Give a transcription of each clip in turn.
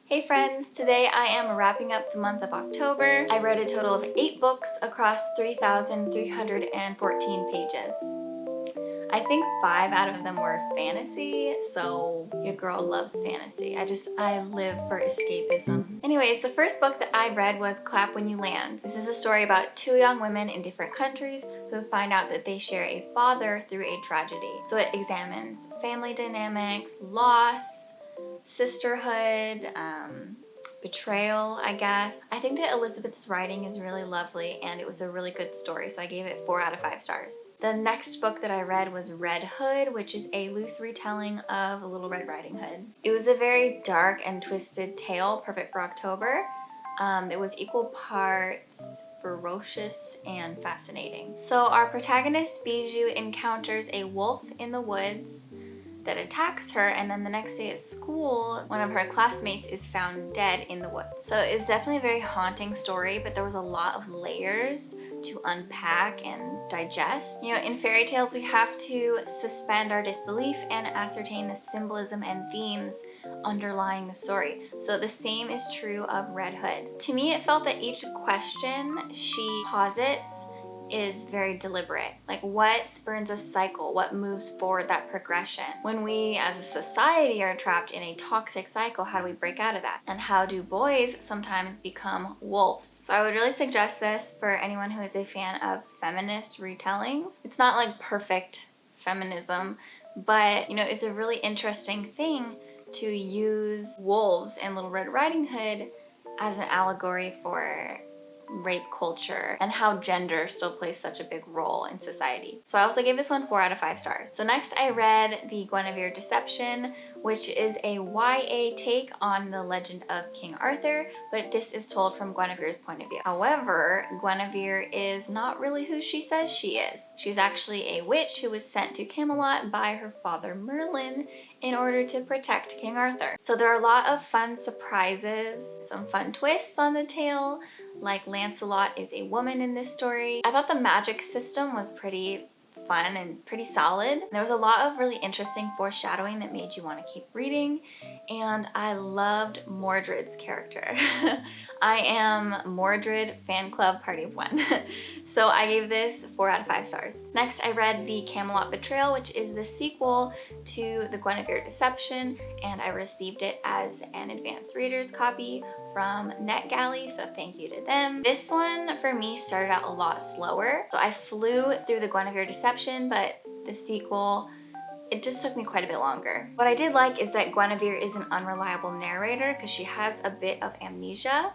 Hey friends, today I am wrapping up the month of October. I read a total of 8 books across 3,314 pages. I think 5 out of them were fantasy, so your girl loves fantasy. I live for escapism. Anyways, the first book that I read was Clap When You Land. This is a story about 2 young women in different countries who find out that they share a father through a tragedy. So it examines family dynamics, loss, sisterhood, betrayal, I guess. I think that Elizabeth's writing is really lovely and it was a really good story, so I gave it 4 out of 5 stars. The next book that I read was Red Hood, which is a loose retelling of Little Red Riding Hood. It was a very dark and twisted tale, perfect for October. It was equal parts ferocious and fascinating. So our protagonist Bijou encounters a wolf in the woods that attacks her, and then the next day at school, one of her classmates is found dead in the woods. So it's definitely a very haunting story, but there was a lot of layers to unpack and digest. You know, in fairy tales, we have to suspend our disbelief and ascertain the symbolism and themes underlying the story. So the same is true of Red Hood. To me, it felt that each question she posits is very deliberate. Like, what spurns a cycle? What moves forward that progression? When we as a society are trapped in a toxic cycle, how do we break out of that? And how do boys sometimes become wolves? So I would really suggest this for anyone who is a fan of feminist retellings. It's not like perfect feminism, but you know, it's a really interesting thing to use wolves in Little Red Riding Hood as an allegory for rape culture and how gender still plays such a big role in society. So I also gave this one 4 out of 5 stars. So next I read The Gwenevere Deception, which is a YA take on the legend of King Arthur, but this is told from Guinevere's point of view. However, Guinevere is not really who she says she is. She's actually a witch who was sent to Camelot by her father Merlin in order to protect King Arthur. So there are a lot of fun surprises, some fun twists on the tale, like Lancelot is a woman in this story. I thought the magic system was pretty fun and pretty solid. There was a lot of really interesting foreshadowing that made you want to keep reading, and I loved Mordred's character. I am Mordred fan club party of 1. So I gave this 4 out of 5 stars. Next I read The Camelot Betrayal, which is the sequel to The Gwenevere Deception, and I received it as an advanced reader's copy from NetGalley, so thank you to them. This one for me started out a lot slower. So I flew through The Gwenevere Deception, but the sequel, it just took me quite a bit longer. What I did like is that Guinevere is an unreliable narrator because she has a bit of amnesia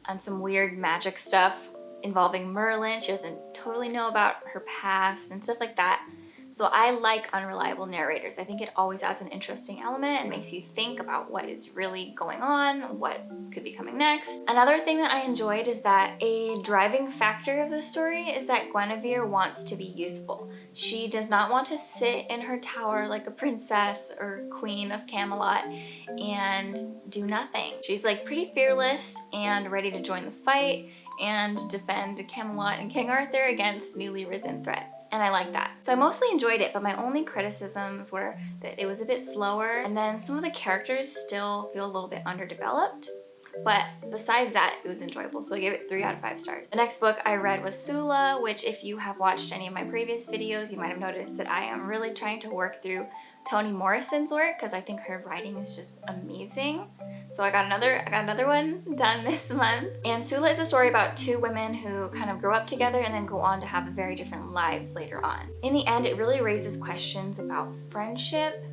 and some weird magic stuff involving Merlin. She doesn't totally know about her past and stuff like that. So I like unreliable narrators. I think it always adds an interesting element and makes you think about what is really going on, what could be coming next. Another thing that I enjoyed is that a driving factor of the story is that Guinevere wants to be useful. She does not want to sit in her tower like a princess or queen of Camelot and do nothing. She's like pretty fearless and ready to join the fight and defend Camelot and King Arthur against newly risen threats. And I like that. So I mostly enjoyed it, but my only criticisms were that it was a bit slower, and then some of the characters still feel a little bit underdeveloped. But besides that, it was enjoyable, so I gave it 3 out of 5 stars. The next book I read was Sula, which if you have watched any of my previous videos, you might have noticed that I am really trying to work through Toni Morrison's work because I think her writing is just amazing. So I got another one done this month. And Sula is a story about 2 women who kind of grow up together and then go on to have very different lives later on. In the end, it really raises questions about friendship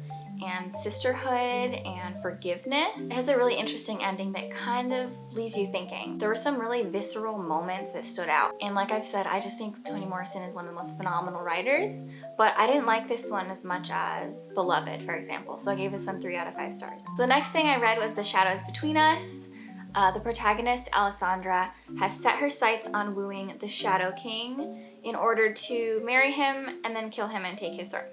and sisterhood and forgiveness. It has a really interesting ending that kind of leaves you thinking. There were some really visceral moments that stood out. And like I've said, I just think Toni Morrison is one of the most phenomenal writers, but I didn't like this one as much as Beloved, for example. So I gave this one 3 out of 5 stars. So the next thing I read was The Shadows Between Us. The protagonist, Alessandra, has set her sights on wooing the Shadow King in order to marry him and then kill him and take his throne.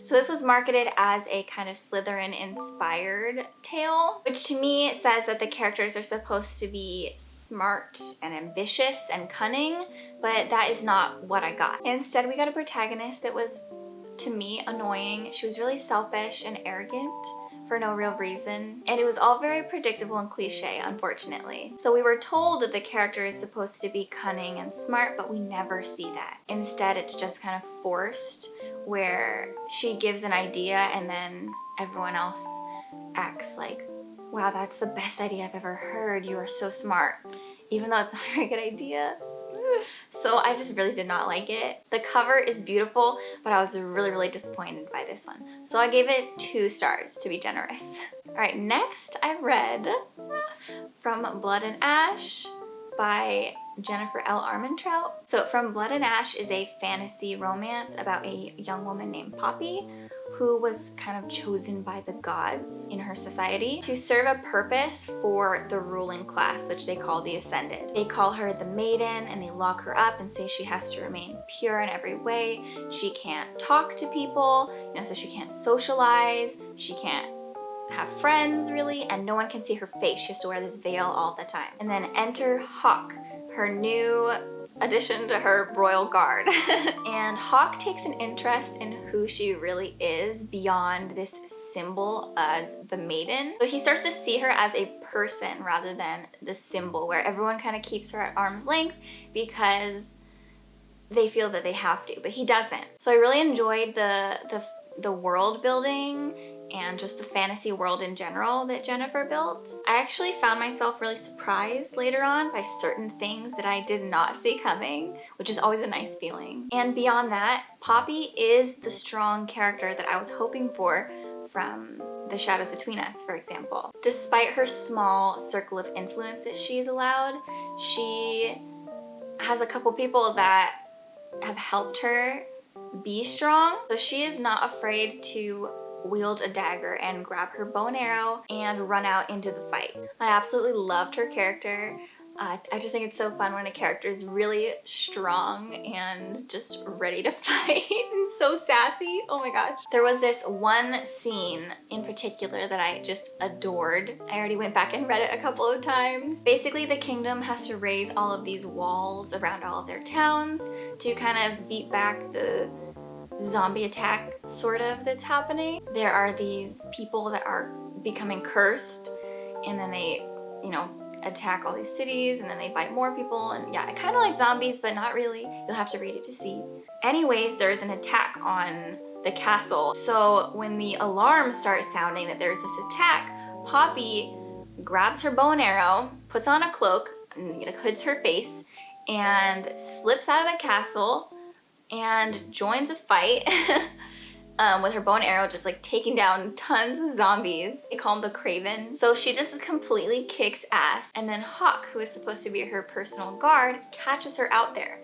So this was marketed as a kind of Slytherin-inspired tale, which to me says that the characters are supposed to be smart and ambitious and cunning, but that is not what I got. Instead, we got a protagonist that was, to me, annoying. She was really selfish and arrogant for no real reason. And it was all very predictable and cliche, unfortunately. So we were told that the character is supposed to be cunning and smart, but we never see that. Instead, it's just kind of forced, where she gives an idea and then everyone else acts like, wow, that's the best idea I've ever heard. You are so smart. Even though it's not a very good idea. So I just really did not like it. The cover is beautiful, but I was really disappointed by this one. So I gave it 2 stars to be generous. All right, next I read From Blood and Ash by Jennifer L. Armentrout. So From Blood and Ash is a fantasy romance about a young woman named Poppy who was kind of chosen by the gods in her society to serve a purpose for the ruling class, which they call the Ascended. They call her the Maiden and they lock her up and say she has to remain pure in every way. She can't talk to people, so she can't socialize, she can't have friends really, and no one can see her face. She has to wear this veil all the time. And then enter Hawk, her new addition to her royal guard. And Hawk takes an interest in who she really is beyond this symbol as the maiden. So he starts to see her as a person rather than the symbol, where everyone kind of keeps her at arm's length because they feel that they have to, but he doesn't. So I really enjoyed the world building and just the fantasy world in general that Jennifer built. I actually found myself really surprised later on by certain things that I did not see coming, which is always a nice feeling. And beyond that, Poppy is the strong character that I was hoping for from The Shadows Between Us, for example. Despite her small circle of influence that she's allowed, she has a couple people that have helped her be strong. So she is not afraid to wield a dagger and grab her bow and arrow and run out into the fight. I absolutely loved her character. I just think it's so fun when a character is really strong and just ready to fight and so sassy. Oh my gosh. There was this one scene in particular that I just adored. I already went back and read it a couple of times. Basically, the kingdom has to raise all of these walls around all of their towns to kind of beat back the zombie attack sort of that's happening. There are these people that are becoming cursed and then they, attack all these cities and then they bite more people, and yeah, kind of like zombies, but not really. You'll have to read it to see. Anyways, there's an attack on the castle. So when the alarm starts sounding that there's this attack, Poppy grabs her bow and arrow, puts on a cloak, and hoods her face, and slips out of the castle and joins a fight with her bow and arrow, just like taking down tons of zombies. They call them the Craven. So she just completely kicks ass. And then Hawk, who is supposed to be her personal guard, catches her out there.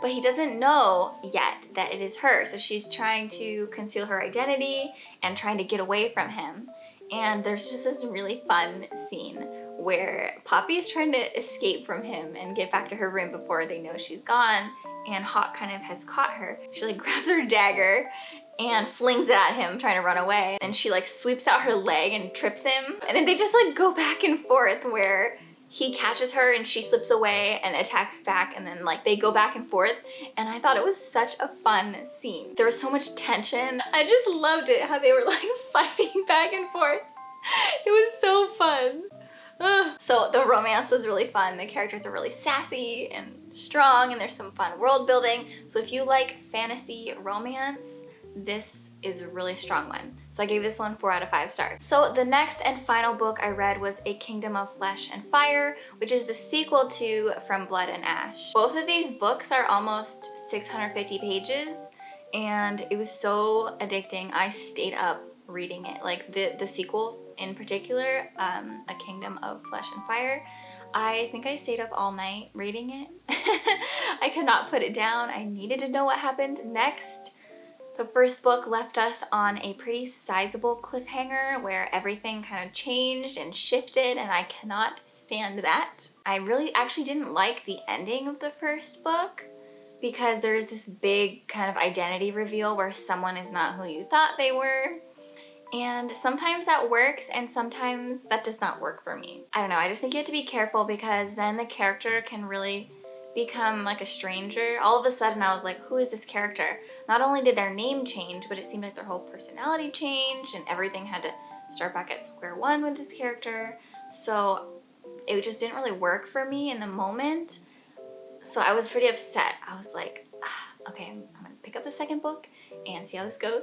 But he doesn't know yet that it is her. So she's trying to conceal her identity and trying to get away from him. And there's just this really fun scene where Poppy is trying to escape from him and get back to her room before they know she's gone. And Hawk kind of has caught her. She like grabs her dagger and flings it at him, trying to run away. And she like sweeps out her leg and trips him. And then they just like go back and forth where he catches her and she slips away and attacks back, and then like they go back and forth. And I thought it was such a fun scene. There was so much tension. I just loved it, how they were like fighting back and forth. It was so fun. Ugh. So the romance was really fun. The characters are really sassy and strong, and there's some fun world building. So if you like fantasy romance, this is a really strong one. So I gave this one 4 out of 5 stars. So the next and final book I read was A Kingdom of Flesh and Fire, which is the sequel to From Blood and Ash. Both of these books are almost 650 pages, and it was so addicting. I stayed up reading it. Like the sequel in particular, A Kingdom of Flesh and Fire, I think I stayed up all night reading it. I could not put it down. I needed to know what happened next. The first book left us on a pretty sizable cliffhanger where everything kind of changed and shifted, and I cannot stand that. I really actually didn't like the ending of the first book because there's this big kind of identity reveal where someone is not who you thought they were. And sometimes that works and sometimes that does not work for me. I don't know, I just think you have to be careful because then the character can really become like a stranger. All of a sudden I was like, who is this character? Not only did their name change, but it seemed like their whole personality changed and everything had to start back at square one with this character. So it just didn't really work for me in the moment. So I was pretty upset. I was like, okay, I'm gonna pick up the second book and see how this goes.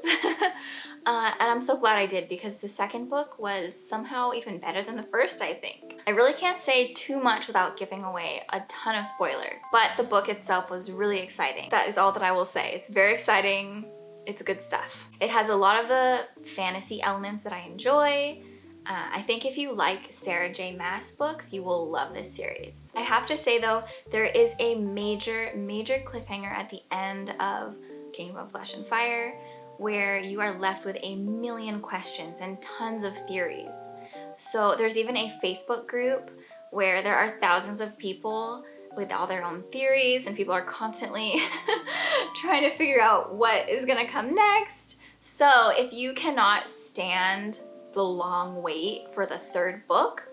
And I'm so glad I did, because the second book was somehow even better than the first, I think. I really can't say too much without giving away a ton of spoilers, but the book itself was really exciting. That is all that I will say. It's very exciting. It's good stuff. It has a lot of the fantasy elements that I enjoy. I think if you like Sarah J. Maas books, you will love this series. I have to say though, there is a major cliffhanger at the end of Kingdom of Flesh and Fire, where you are left with a million questions and tons of theories. So there's even a Facebook group where there are thousands of people with all their own theories, and people are constantly trying to figure out what is gonna come next. So if you cannot stand the long wait for the third book,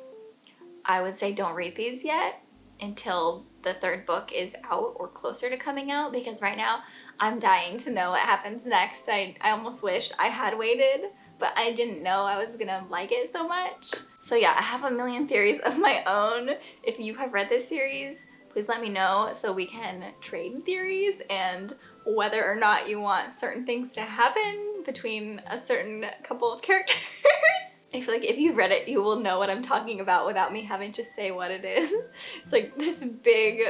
I would say don't read these yet until the third book is out or closer to coming out, because right now I'm dying to know what happens next. I almost wish I had waited, but I didn't know I was gonna like it so much. So yeah, I have a million theories of my own. If you have read this series, please let me know so we can trade theories and whether or not you want certain things to happen between a certain couple of characters. I feel like if you read it, you will know what I'm talking about without me having to say what it is. It's like this big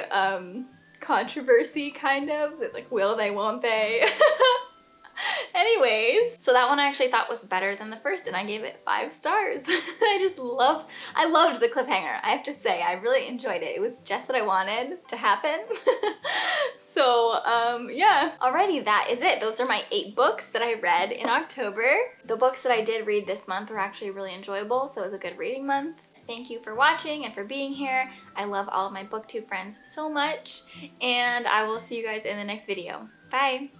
controversy kind of, that like, will they, won't they? Anyways, so that one I actually thought was better than the first, and I gave it 5 stars. I loved the cliffhanger. I have to say, I really enjoyed it. It was just what I wanted to happen. So, yeah. Alrighty, that is it. Those are my 8 books that I read in October. The books that I did read this month were actually really enjoyable, so it was a good reading month. Thank you for watching and for being here. I love all of my booktube friends so much, and I will see you guys in the next video. Bye!